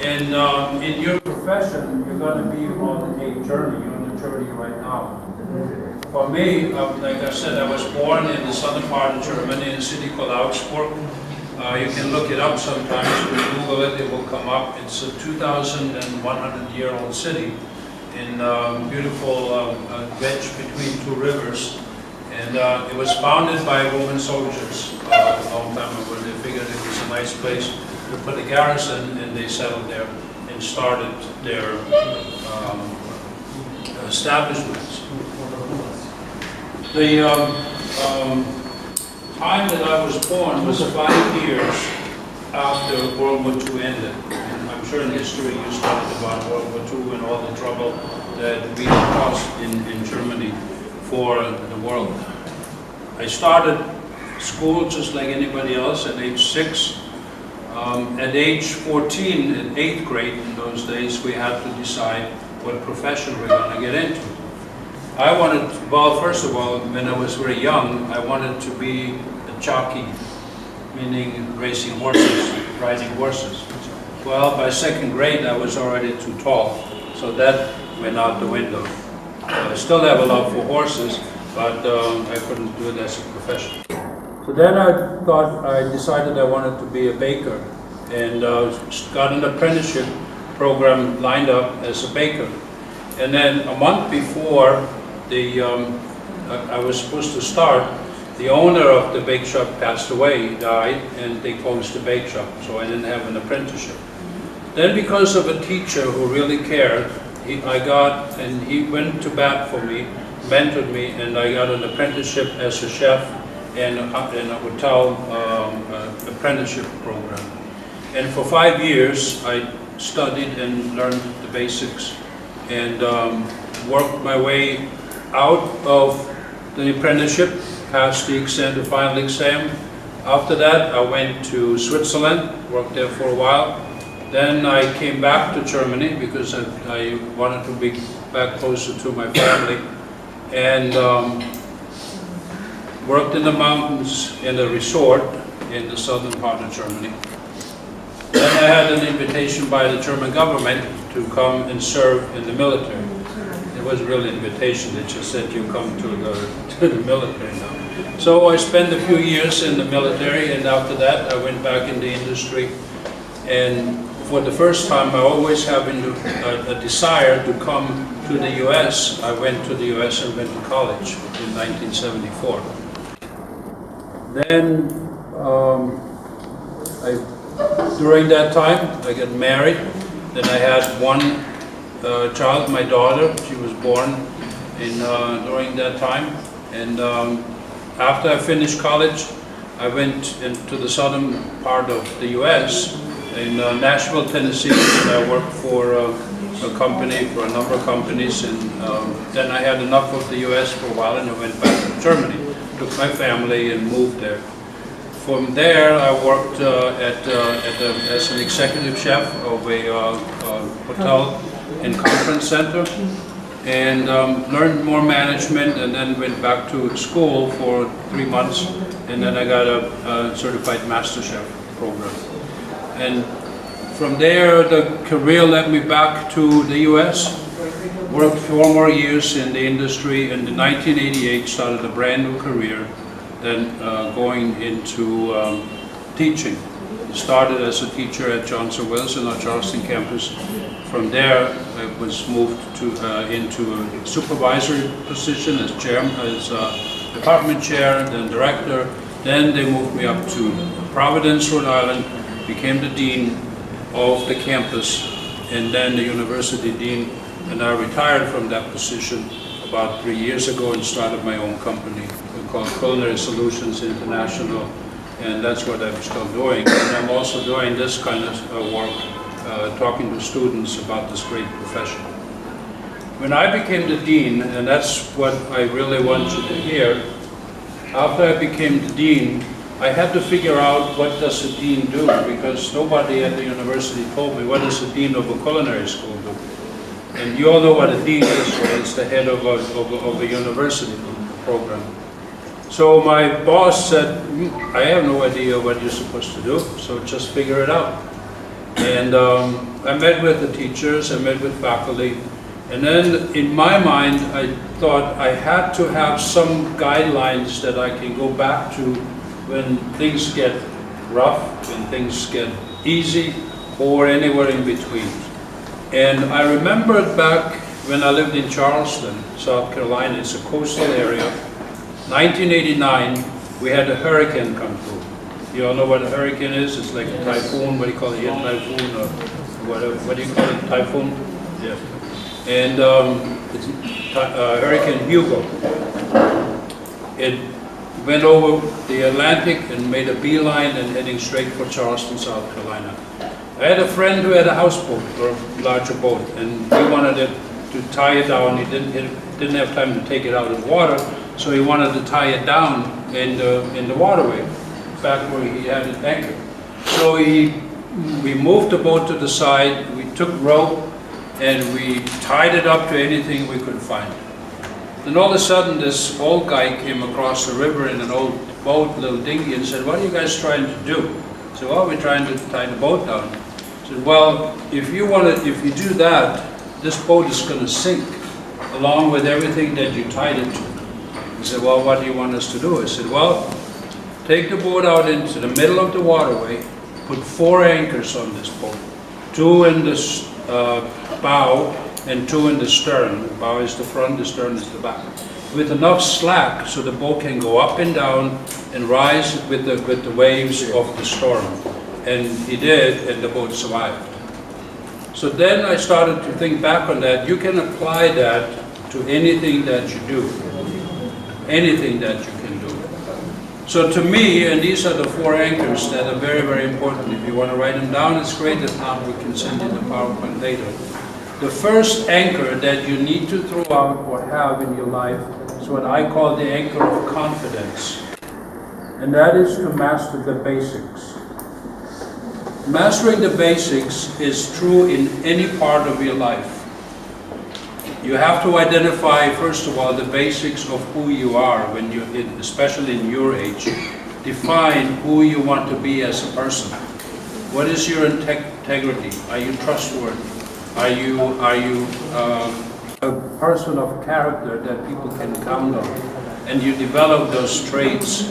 And in your profession, you're going to be on a journey. You're on a journey right now. For me, like I said, I was born in the southern part of Germany in a city called Augsburg. You can look it up sometimes. When you Google it, it will come up. It's a 2,100-year-old city in beautiful wedge between two rivers. And it was founded by Roman soldiers a long time ago. They figured it was a nice place to put a garrison, and they settled there and started their establishments. The time that I was born was 5 years after World War II ended. And I'm sure in history you studied about World War II and all the trouble that we caused in Germany for the world. I started school just like anybody else at age 6. At age 14, in 8th grade in those days, we had to decide what profession we're going to get into. I wanted, well, first of all, when I was very young, I wanted to be a jockey, meaning racing horses, riding horses. Well, by 2nd grade, I was already too tall, so that went out the window. I still have a love for horses, but I couldn't do it as a profession. So then I decided I wanted to be a baker, and got an apprenticeship program lined up as a baker. And then a month before I was supposed to start, the owner of the bake shop passed away, he died, and they closed the bake shop, so I didn't have an apprenticeship. Then because of a teacher who really cared, he went to bat for me, mentored me, and I got an apprenticeship as a chef in a hotel apprenticeship program. And for 5 years, I studied and learned the basics and worked my way out of the apprenticeship, passed the final exam. After that, I went to Switzerland, worked there for a while. Then I came back to Germany because I wanted to be back closer to my family, and worked in the mountains in a resort in the southern part of Germany. Then I had an invitation by the German government to come and serve in the military. It wasn't really an invitation, they just said you come to the military now. So I spent a few years in the military, and after that I went back in the industry. And for the first time, I always having a desire to come to the US. I went to the US and went to college in 1974. Then during that time, I got married. Then I had one child, my daughter. She was born during that time. And after I finished college, I went into the southern part of the US, in Nashville, Tennessee. And I worked for a company, for a number of companies. And then I had enough of the US for a while, and I went back to Germany. Took my family and moved there. From there, I worked as an executive chef of a hotel and conference center, and learned more management, and then went back to school for 3 months, and then I got a certified master chef program. And from there, the career led me back to the US. Worked 4 more years in the industry, and in 1988 started a brand new career, then going into teaching. Started as a teacher at Johnson Wales in our Charleston campus. From there, I was moved into a supervisory position as department chair, then director. Then they moved me up to Providence, Rhode Island, became the dean of the campus, and then the university dean. And I retired from that position about 3 years ago and started my own company called Culinary Solutions International, and that's what I'm still doing. And I'm also doing this kind of work, talking to students about this great profession. When I became the dean, and that's what I really want you to hear, after I became the dean, I had to figure out what does a dean do, because nobody at the university told me what does a dean of a culinary school do. And you all know what a dean is, right? It's the head of a university program. So my boss said, I have no idea what you're supposed to do, so just figure it out. And I met with the teachers, I met with faculty, and then in my mind I thought I had to have some guidelines that I can go back to when things get rough, when things get easy, or anywhere in between. And I remembered back when I lived in Charleston, South Carolina. It's a coastal area. 1989, we had a hurricane come through. You all know what a hurricane is? It's like a typhoon. What do you call it? A typhoon or whatever. What do you call it? Typhoon? Yeah. And it's Hurricane Hugo. It went over the Atlantic and made a beeline and heading straight for Charleston, South Carolina. I had a friend who had a houseboat or a larger boat, and he wanted to tie it down. He didn't have time to take it out of the water, so he wanted to tie it down in the waterway, back where he had it anchored. So we moved the boat to the side, we took rope, and we tied it up to anything we could find. Then all of a sudden, this old guy came across the river in an old boat, little dinghy, and said, "What are you guys trying to do?" I said, "Well, we're trying to tie the boat down." I said, "Well, if you do that, this boat is going to sink along with everything that you tied it to." He said, "Well, what do you want us to do?" I said, "Well, take the boat out into the middle of the waterway, put 4 anchors on this boat, 2 in the bow and 2 in the stern. The bow is the front, the stern is the back, with enough slack so the boat can go up and down and rise with the waves of the storm." And he did, and the boat survived. So then I started to think back on that. You can apply that to anything that you do, anything that you can do. So to me, and these are the 4 anchors that are very, very important. If you want to write them down, it's great. If not, we can send you the PowerPoint later. The first anchor that you need to throw out or have in your life is what I call the anchor of confidence. And that is to master the basics. Mastering the basics is true in any part of your life. You have to identify, first of all, the basics of who you are, when you, especially in your age. Define who you want to be as a person. What is your integrity? Are you trustworthy? Are you a person of character that people can count on? And you develop those traits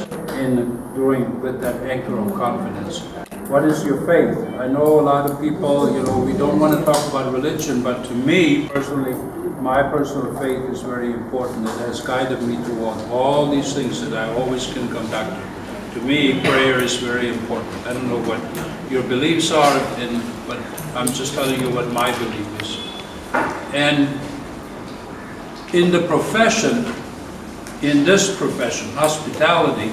with that anchor of confidence. What is your faith? I know a lot of people, we don't want to talk about religion, but to me personally, my personal faith is very important. It has guided me toward all these things that I always can come back to. To me, prayer is very important. I don't know what your beliefs are, but I'm just telling you what my belief is. And in the profession, in this profession, hospitality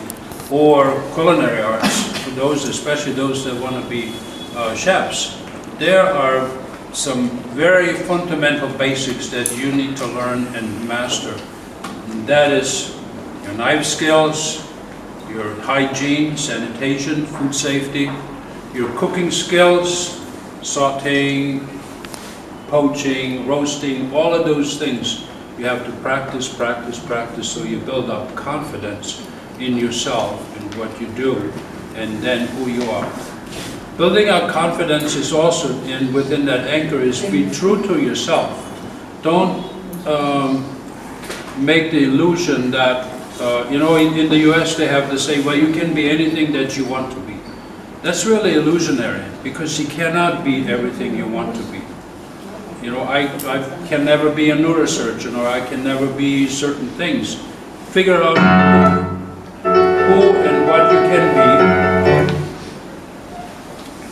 or culinary arts, for those, especially those that want to be chefs, there are some very fundamental basics that you need to learn and master. And that is your knife skills, your hygiene, sanitation, food safety, your cooking skills, sauteing, poaching, roasting, all of those things. You have to practice, practice, practice, so you build up confidence in yourself and what you do, and then who you are. Building up confidence is also, within that anchor, is be true to yourself. Don't make the illusion that, in the US they have to say, well, you can be anything that you want to be. That's really illusionary, because you cannot be everything you want to be. I can never be a neurosurgeon, or I can never be certain things. Figure out who and what you can be,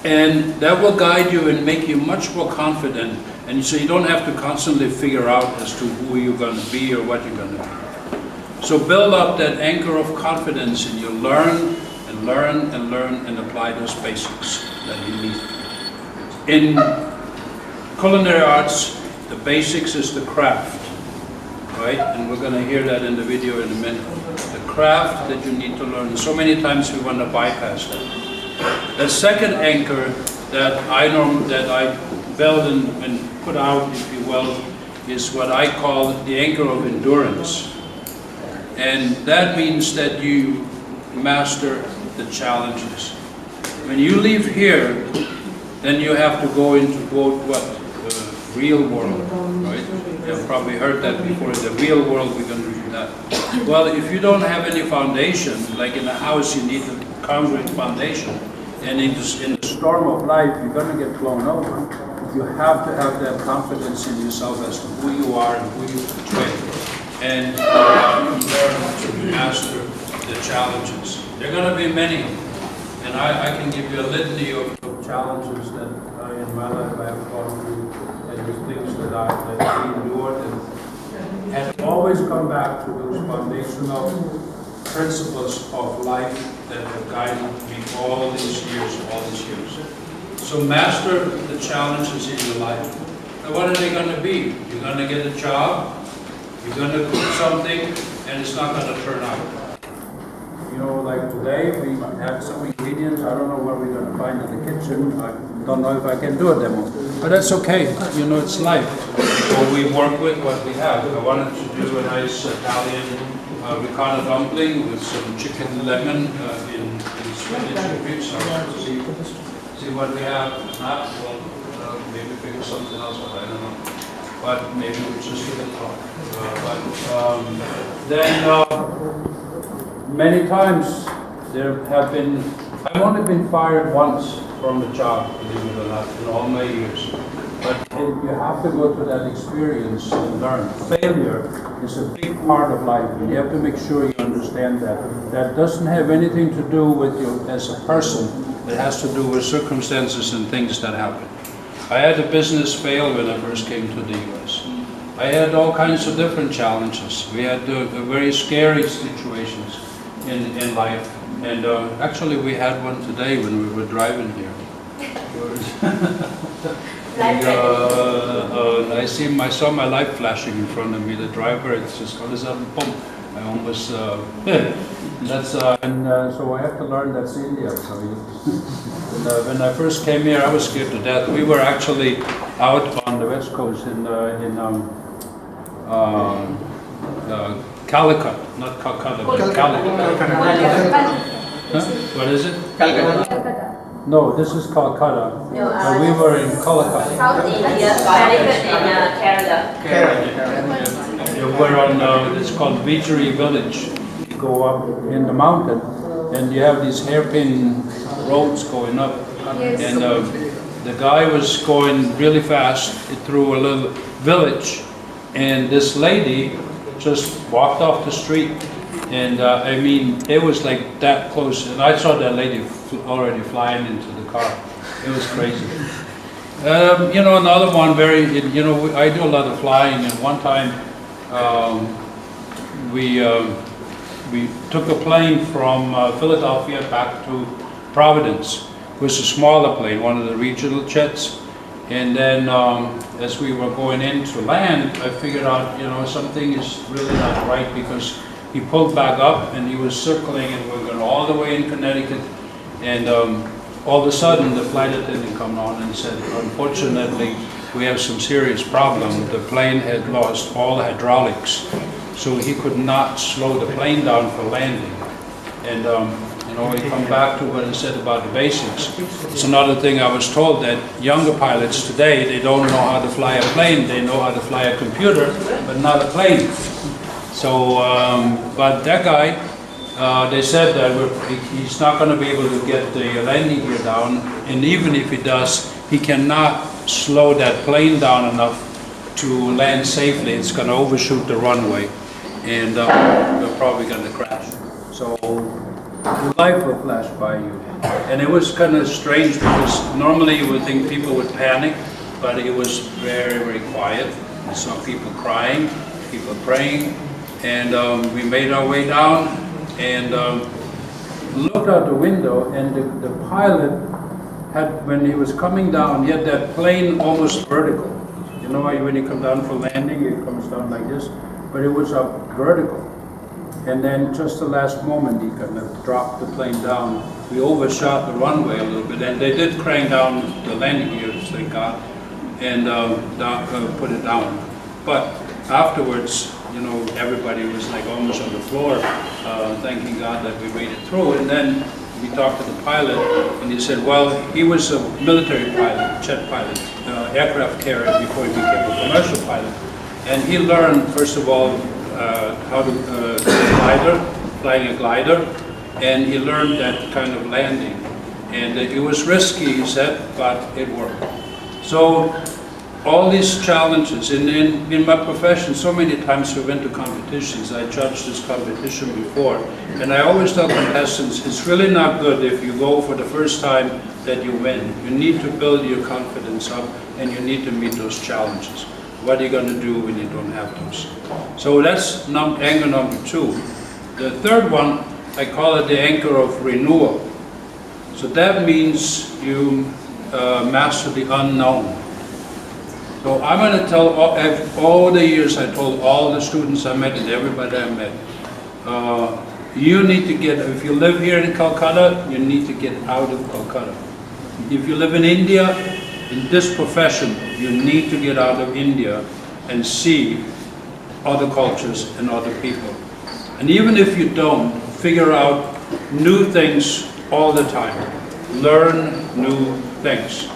and that will guide you and make you much more confident, and so you don't have to constantly figure out as to who you're going to be or what you're going to be. So build up that anchor of confidence, and you learn and learn and learn and apply those basics that you need. In culinary arts, the basics is the craft, right? And we're going to hear that in the video in a minute. The craft that you need to learn. So many times we want to bypass that. The second anchor that I build and put out, if you will, is what I call the anchor of endurance. And that means that you master the challenges. When you leave here, Then you have to go into quote what? Real world, right? You've probably heard that before. The real world, we're going to do that. Well, if you don't have any foundation, like in a house, you need a concrete foundation. And in the storm of life, you're going to get blown over. You have to have that confidence in yourself as to who you are and who you portray. And you have to learn to master the challenges. There are going to be many. And I can give you a litany of challenges that in my life I have gone through, and the things that I've endured, and always come back to those foundational principles of life that have guided me all these years. So master the challenges in your life. Now what are they going to be? You're going to get a job, you're going to cook something, and it's not going to turn out. You know, like today, we have some ingredients. I don't know what we're going to find in the kitchen. I don't know if I can do a demo. But that's okay. You know, it's life. So we work with what we have. I wanted to do a nice Italian ricotta dumpling with some chicken lemon in spinach and grapes. So see what we have. Not, well, maybe figure something else out. I don't know. But maybe we'll just give it a talk. Many times there have been, I've only been fired once from a job, believe it or not, in all my years. But you have to go through that experience and learn. Failure is a big part of life, and you have to make sure you understand that. That doesn't have anything to do with you as a person. It has to do with circumstances and things that happen. I had a business fail when I first came to the U.S. I had all kinds of different challenges. We had very scary situations in life, and actually we had one today when we were driving here. I saw my light flashing in front of me. The driver, it's just all of a sudden, boom! I almost so I have to learn that's India. So when I first came here, I was scared to death. We were actually out on the west coast in Calicut, not Calcutta, but Calicut. Huh? What is it? Calcutta. No, this is Calcutta. No, we were in Calicut. South India, Calicut in Kerala. We're on, it's called Vijari village. You go up in the mountain, and you have these hairpin roads going up. Yes. And the guy was going really fast through a little village, and this lady just walked off the street, and I mean, it was like that close, and I saw that lady already flying into the car. It was crazy. You know, another one you know, I do a lot of flying, and one time we took a plane from Philadelphia back to Providence. It was a smaller plane, one of the regional jets. And then as we were going in to land, I figured out, you know, something is really not right, because he pulled back up and he was circling, and we were going all the way in Connecticut. And all of a sudden the flight attendant came on and said, unfortunately, we have some serious problem. The plane had lost all the hydraulics, so he could not slow the plane down for landing. And you know, we come back to what I said about the basics. It's another thing I was told, that younger pilots today, they don't know how to fly a plane. They know how to fly a computer, but not a plane. So, but that guy, they said that he's not going to be able to get the landing gear down, and even if he does, he cannot slow that plane down enough to land safely. It's going to overshoot the runway, and we're probably going to crash. So life will flash by you. And it was kind of strange, because normally you would think people would panic, but it was very, very quiet. I saw people crying, people praying, and we made our way down and looked out the window, and the pilot had, when he was coming down, he had that plane almost vertical. You know, when you come down for landing, it comes down like this, but it was up vertical. And then just the last moment, he kind of dropped the plane down. We overshot the runway a little bit, and they did crank down the landing gears, thank God, and put it down. But afterwards, you know, everybody was like almost on the floor, thanking God that we made it through. And then we talked to the pilot, and he said, well, he was a military pilot, jet pilot, aircraft carrier before he became a commercial pilot. And he learned, first of all, how to do a glider, flying a glider, and he learned that kind of landing. And it was risky, he said, but it worked. So all these challenges, in my profession, so many times we went to competitions. I judged this competition before, and I always tell contestants, it's really not good if you go for the first time that you win. You need to build your confidence up, and you need to meet those challenges. What are you going to do when you don't have those? So that's anchor number 2. The third one, I call it the anchor of renewal. So that means you master the unknown. So I'm going to tell all the years I told all the students I met and everybody I met, you need to get, if you live here in Calcutta, you need to get out of Calcutta. If you live in India, in this profession, you need to get out of India and see other cultures and other people. And even if you don't, figure out new things all the time. Learn new things.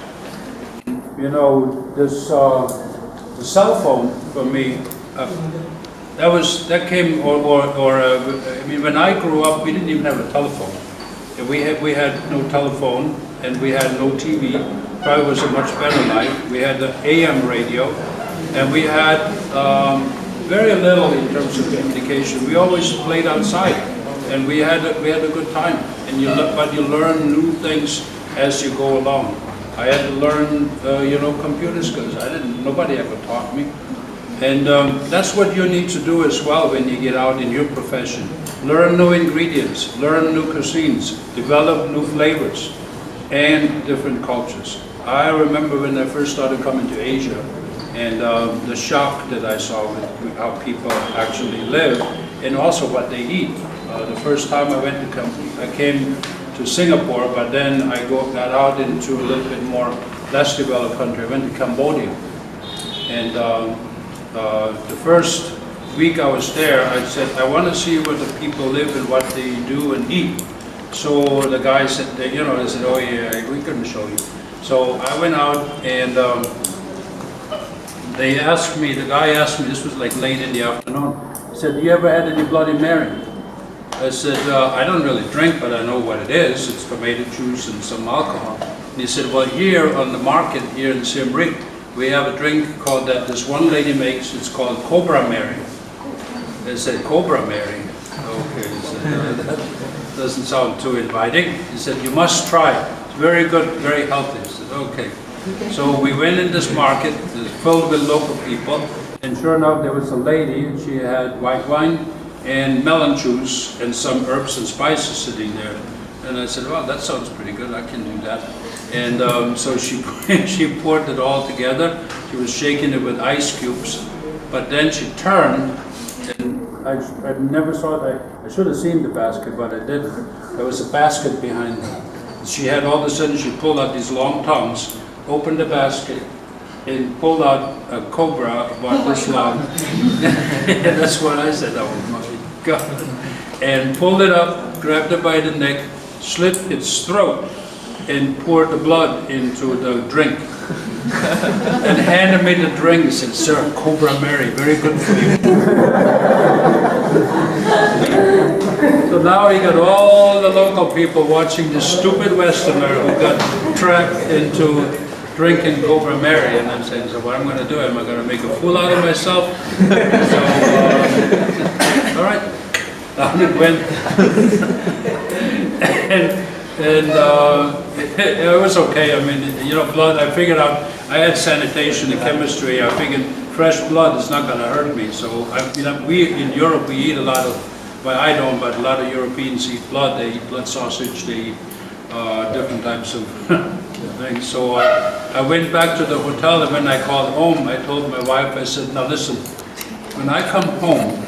You know, this the cell phone for me, that came, I mean, when I grew up, we didn't even have a telephone. We had no telephone and we had no TV. Probably was a much better life. We had the AM radio, and we had very little in terms of communication. We always played outside, and we had a good time. And but you learn new things as you go along. I had to learn, you know, computer skills. Nobody ever taught me. And that's what you need to do as well when you get out in your profession. Learn new ingredients, learn new cuisines, develop new flavors, and different cultures. I remember when I first started coming to Asia, and the shock that I saw with how people actually live, and also what they eat. The first time I came to Singapore, but then I got out into a little bit more less developed country. I went to Cambodia, and the first week I was there, I said, I want to see where the people live and what they do and eat. So the guy said, you know, they said, oh yeah, we couldn't show you. So I went out, and the guy asked me, this was like late in the afternoon, he said, do you ever had any Bloody Mary? I said, I don't really drink, but I know what it is. It's tomato juice and some alcohol. And he said, well, here on the market, here in Siem Reap, we have a drink called that this one lady makes. It's called Cobra Mary. I said, Cobra Mary? Okay, he said, that doesn't sound too inviting. He said, you must try it. It's very good, very healthy. I said, okay. So we went in this market, filled with local people, and sure enough, there was a lady, and she had white wine and melon juice and some herbs and spices sitting there. And I said, well, that sounds pretty good, I can do that. And so she poured it all together. She was shaking it with ice cubes. But then she turned, and I never saw it. I should have seen the basket, but I didn't. There was a basket behind her. She had all of a sudden, she pulled out these long tongues, opened the basket, and pulled out a cobra about this long. And that's what I said, oh my God. And pulled it up, grabbed it by the neck, slit its throat, and poured the blood into the drink. And handed me the drink and said, sir, Cobra Mary, very good for you. So now you got all the local people watching this stupid Westerner who got trapped into drinking Cobra Mary, and I'm saying, so what I'm going to do, am I going to make a fool out of myself? So, all right, down it went. and it was okay. I mean, you know, blood, I figured out, I had sanitation and chemistry, I figured fresh blood is not going to hurt me. So, you know, we in Europe, we eat a lot of, well, I don't, but a lot of Europeans eat blood. They eat blood sausage, they eat different types of things. So I went back to the hotel, and when I called home, I told my wife, I said, now listen, when I come home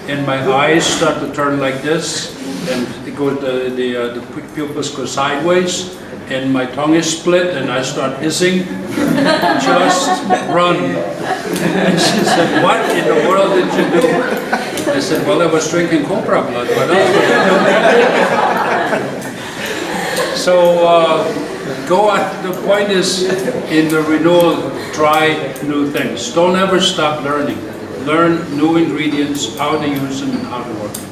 and my eyes start to turn like this, and the pupils go sideways, and my tongue is split, and I start hissing, just run. And she said, what in the world did you do? I said, well, I was drinking cobra blood. What else would I do? Go on. The point is, in the renewal, try new things. Don't ever stop learning. Learn new ingredients, how to use them, and how to work them.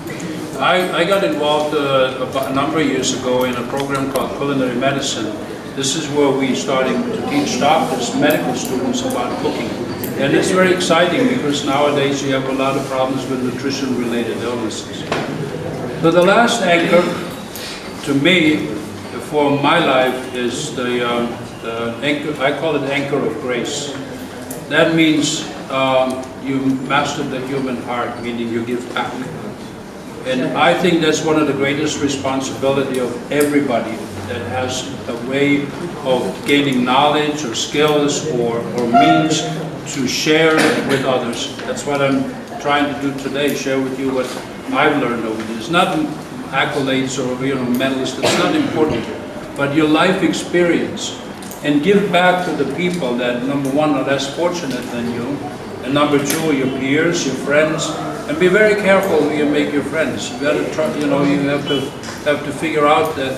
I got involved about a number of years ago in a program called Culinary Medicine. This is where we starting to teach doctors, medical students about cooking. And it's very exciting because nowadays you have a lot of problems with nutrition-related illnesses. So the last anchor, to me, for my life is the anchor, I call it anchor of grace. That means you master the human heart, meaning you give back. And I think that's one of the greatest responsibility of everybody that has a way of gaining knowledge or skills or means to share with others. That's what I'm trying to do today, share with you what I've learned over the years. Not accolades or medalists, it's not important, but your life experience. And give back to the people that, number one, are less fortunate than you, and number two, your peers, your friends. And be very careful who you make your friends. You got to try, you have to figure out that.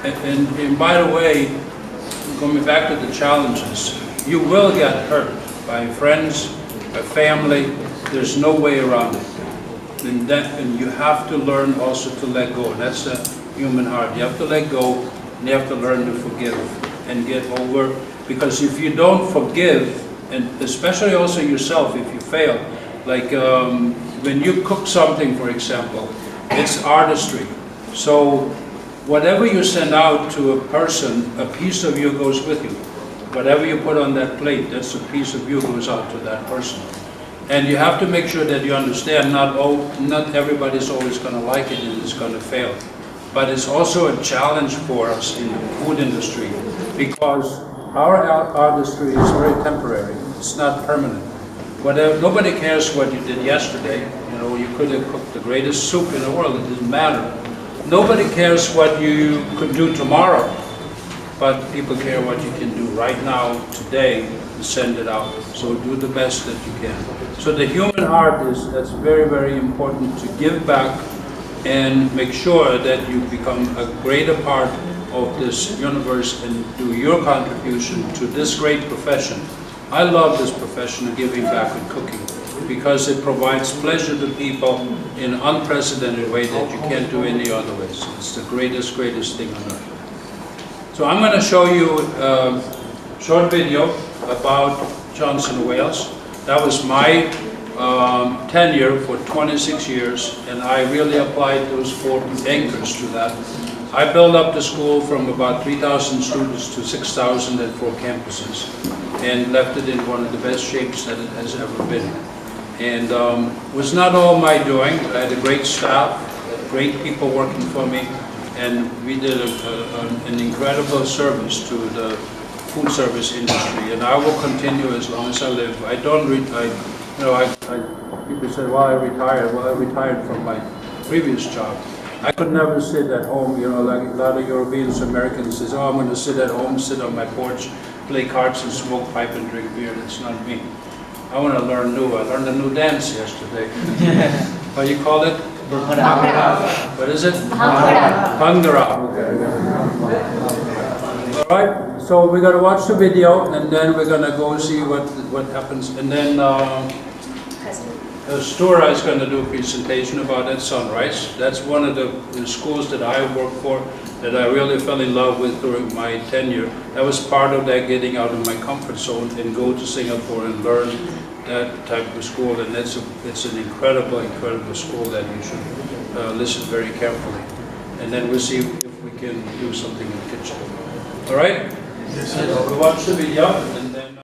And by the way, coming back to the challenges, you will get hurt by friends, by family. There's no way around it. And you have to learn also to let go. That's the human heart. You have to let go, and you have to learn to forgive and get over. Because if you don't forgive, and especially also yourself, if you fail, like when you cook something, for example, it's artistry. So whatever you send out to a person, a piece of you goes with you. Whatever you put on that plate, that's a piece of you goes out to that person. And you have to make sure that you understand not everybody's always going to like it and it's going to fail. But it's also a challenge for us in the food industry because our artistry is very temporary. It's not permanent. Nobody cares what you did yesterday. You could have cooked the greatest soup in the world. It doesn't matter. Nobody cares what you could do tomorrow. But people care what you can do right now, today, and send it out. So do the best that you can. So the human heart that's very, very important to give back and make sure that you become a greater part of this universe and do your contribution to this great profession. I love this profession of giving back and cooking because it provides pleasure to people in an unprecedented way that you can't do any other ways. It's the greatest, greatest thing on earth. So I'm going to show you a short video about Johnson Wales. That was my tenure for 26 years, and I really applied those 4 anchors to that. I built up the school from about 3,000 students to 6,000 at 4 campuses, and left it in one of the best shapes that it has ever been. And it was not all my doing. I had a great staff, great people working for me, and we did an incredible service to the food service industry. And I will continue as long as I live. I don't people say, well, I retired. Well, I retired from my previous job. I could never sit at home, like a lot of Europeans, Americans says, oh, I'm going to sit at home, sit on my porch, play cards and smoke pipe and drink beer. That's not me. I want to learn new. I learned a new dance yesterday. What do you call it? What is it? Bhangra. All right, so we're going to watch the video and then we're going to go see what happens. And then Stura is going to do a presentation about that Sunrise. That's one of the schools that I work for that I really fell in love with during my tenure. That was part of that getting out of my comfort zone and go to Singapore and learn that type of school. And it's an incredible, incredible school that you should listen very carefully. And then we'll see if we can do something in the kitchen. All right? Yes, so we'll watch the video. And